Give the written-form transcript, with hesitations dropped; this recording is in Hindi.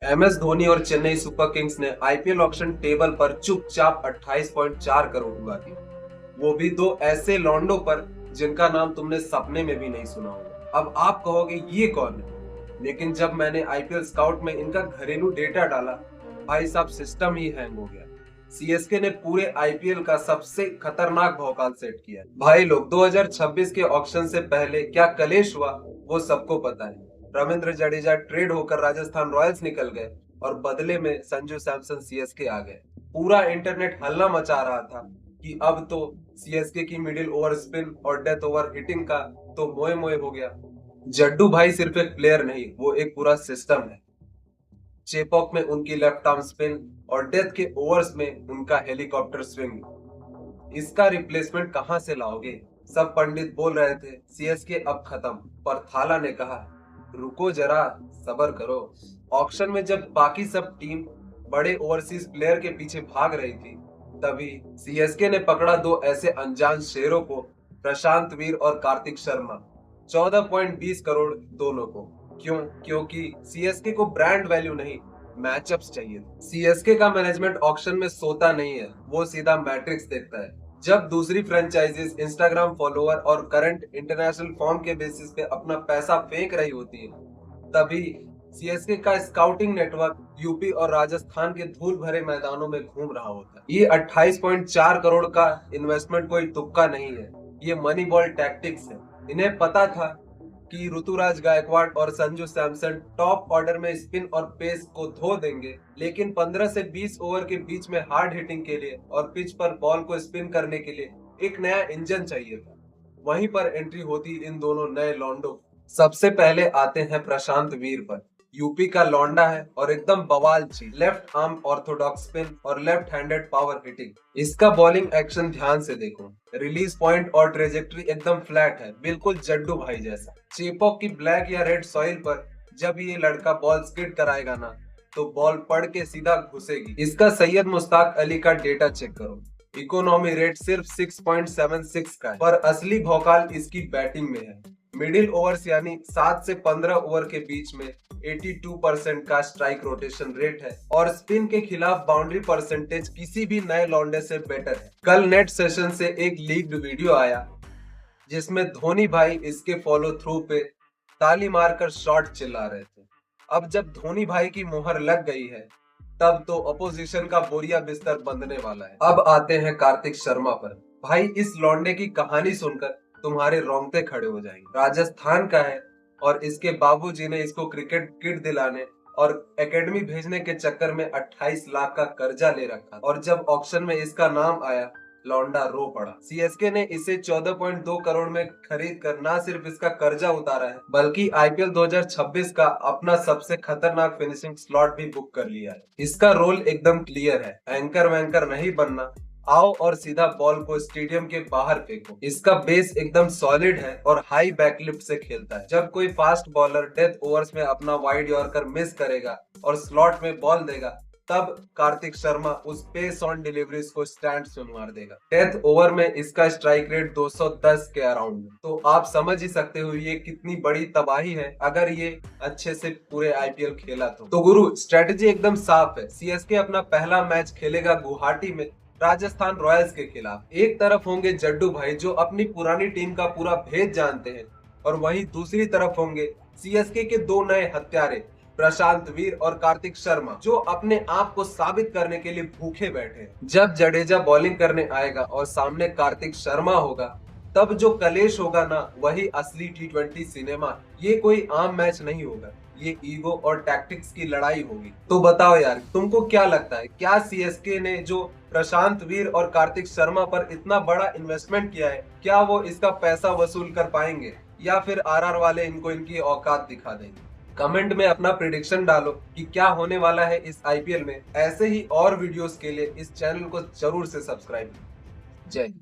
MS धोनी और चेन्नई सुपर किंग्स ने आईपीएल ऑक्शन टेबल पर चुपचाप 28.4 करोड़ उड़ा दिए, वो भी दो ऐसे लॉन्डो पर जिनका नाम तुमने सपने में भी नहीं सुना होगा। अब आप कहोगे ये कौन है, लेकिन जब मैंने आईपीएल स्काउट में इनका घरेलू डेटा डाला, भाई साहब सिस्टम ही हैंग हो गया। सीएसके ने पूरे आईपीएल का सबसे खतरनाक भौकाल सेट किया। भाई लोग 2026 के ऑक्शन से पहले क्या कलेश हुआ वो सबको पता है। रविंद्र जडेजा ट्रेड होकर राजस्थान रॉयल्स निकल गए और बदले में संजू सैमसन सीएसके आ गए। पूरा इंटरनेट हल्ला मचा रहा था कि अब तो सीएसके की मिडिल ओवर स्पिन और डेथ ओवर हिटिंग का तो मोए मोए हो गया। जड्डू भाई सिर्फ एक प्लेयर नहीं, वो एक पूरा सिस्टम है। चेपॉक में उनकी लेफ्ट आर्म स्पिन और डेथ के ओवर्स में उनका हेलीकॉप्टर स्विंग, इसका रिप्लेसमेंट कहां से लाओगे? सब पंडित बोल रहे थे सीएसके अब खत्म, पर थाला ने कहा रुको जरा, सबर करो। ऑक्शन में जब बाकी सब टीम बड़े ओवरसीज प्लेयर के पीछे भाग रही थी, तभी सीएसके ने पकड़ा दो ऐसे अनजान शेरों को, प्रशांत वीर और कार्तिक शर्मा। 14.20 करोड़ दोनों को। क्यों? क्योंकि सीएसके को ब्रांड वैल्यू नहीं, मैचअप्स चाहिए। सीएसके का मैनेजमेंट ऑक्शन में सोता नहीं है, वो सीधा मैट्रिक्स देखता है। जब दूसरी फ्रेंचाइजीज इंस्टाग्राम फॉलोअर और करंट इंटरनेशनल फॉर्म के बेसिस पे अपना पैसा फेंक रही होती है, तभी सीएसके का स्काउटिंग नेटवर्क यूपी और राजस्थान के धूल भरे मैदानों में घूम रहा होता है। ये 28.4 करोड़ का इन्वेस्टमेंट कोई तुक्का नहीं है, ये मनी बॉल टैक्टिक्स है। इन्हें पता था कि ऋतुराज गायकवाड़ और संजू सैमसन टॉप ऑर्डर में स्पिन और पेस को धो देंगे, लेकिन 15 से 20 ओवर के बीच में हार्ड हिटिंग के लिए और पिच पर बॉल को स्पिन करने के लिए एक नया इंजन चाहिए था। वहीं पर एंट्री होती इन दोनों नए लॉन्डो। सबसे पहले आते हैं प्रशांत वीर पर। यूपी का लौंडा है और एकदम बवाल चीज, लेफ्ट आर्म ऑर्थोडॉक्स स्पिन और लेफ्ट हैंडेड पावर हिटिंग। इसका बॉलिंग एक्शन ध्यान से देखो, रिलीज पॉइंट और ट्रेजेक्ट्री एकदम फ्लैट है, बिल्कुल जड्डू भाई जैसा। चेपॉक की ब्लैक या रेड सॉइल पर जब ये लड़का बॉल स्किड कराएगा ना, तो बॉल पड़ के सीधा घुसेगी। इसका सैयद मुश्ताक अली का डेटा चेक करो, इकोनॉमी रेट सिर्फ 6.76 का है, पर असली भौकाल इसकी बैटिंग में है। मिडिल ओवर्स यानी 7 से 15 ओवर के बीच में 82% का स्ट्राइक रोटेशन रेट है और स्पिन के खिलाफ बाउंड्री परसेंटेज किसी भी नए लौंडे से बेटर है। कल नेट सेशन से एक लीक्ड वीडियो आया जिसमें धोनी भाई इसके फॉलो थ्रू पे ताली मारकर शॉट चिल्ला रहे थे। अब जब धोनी भाई की मोहर लग गई है, तब तो अपोजिशन का बोरिया बिस्तर बंधने वाला है। अब आते हैं कार्तिक शर्मा पर। भाई इस लौंडे की कहानी सुनकर तुम्हारे रोंगटे खड़े हो जाएंगे। राजस्थान का है और इसके बाबूजी ने इसको क्रिकेट किट दिलाने और एकेडमी भेजने के चक्कर में 28 लाख का कर्जा ले रखा, और जब ऑक्शन में इसका नाम आया, लौंडा रो पड़ा। सीएसके ने इसे 14.2 करोड़ में खरीद कर ना सिर्फ इसका कर्जा उतारा है, बल्कि आईपीएल 2026 का अपना सबसे खतरनाक फिनिशिंग स्लॉट भी बुक कर लिया है। इसका रोल एकदम क्लियर है, एंकर वैंकर नहीं बनना, आओ और सीधा बॉल को स्टेडियम के बाहर फेंको। इसका बेस एकदम सॉलिड है और हाई बैकलिफ्ट से खेलता है। जब कोई फास्ट बॉलर डेथ ओवर्स में अपना वाइड यॉर्कर मिस करेगा और स्लॉट में बॉल देगा, तब कार्तिक शर्मा उस पेस ऑन डिलीवरीज को स्टैंड में मार देगा। डेथ ओवर में इसका स्ट्राइक रेट 210 के अराउंड है, तो आप समझ ही सकते हो ये कितनी बड़ी तबाही है अगर ये अच्छे से पूरे आईपीएल खेला तो गुरु स्ट्रेटेजी एकदम साफ है। सीएसके अपना पहला मैच खेलेगा गुवाहाटी में राजस्थान रॉयल्स के खिलाफ। एक तरफ होंगे जड्डू भाई जो अपनी पुरानी टीम का पूरा भेद जानते हैं, और वहीं दूसरी तरफ होंगे सीएसके के दो नए हत्यारे प्रशांत वीर और कार्तिक शर्मा, जो अपने आप को साबित करने के लिए भूखे बैठे हैं। जब जडेजा बॉलिंग करने आएगा और सामने कार्तिक शर्मा होगा, तब जो कलेश होगा ना, वही असली टी20 सिनेमा। ये कोई आम मैच नहीं होगा, ये ईगो और टैक्टिक्स की लड़ाई होगी। तो बताओ यार, तुमको क्या लगता है, क्या सीएसके ने जो प्रशांत वीर और कार्तिक शर्मा पर इतना बड़ा इन्वेस्टमेंट किया है, क्या वो इसका पैसा वसूल कर पाएंगे, या फिर आरआर वाले इनको इनकी औकात दिखा देंगे? कमेंट में अपना प्रिडिक्शन डालो कि क्या होने वाला है इस आईपीएल में। ऐसे ही और वीडियोस के लिए इस चैनल को जरूर से सब्सक्राइब। जय हिंद।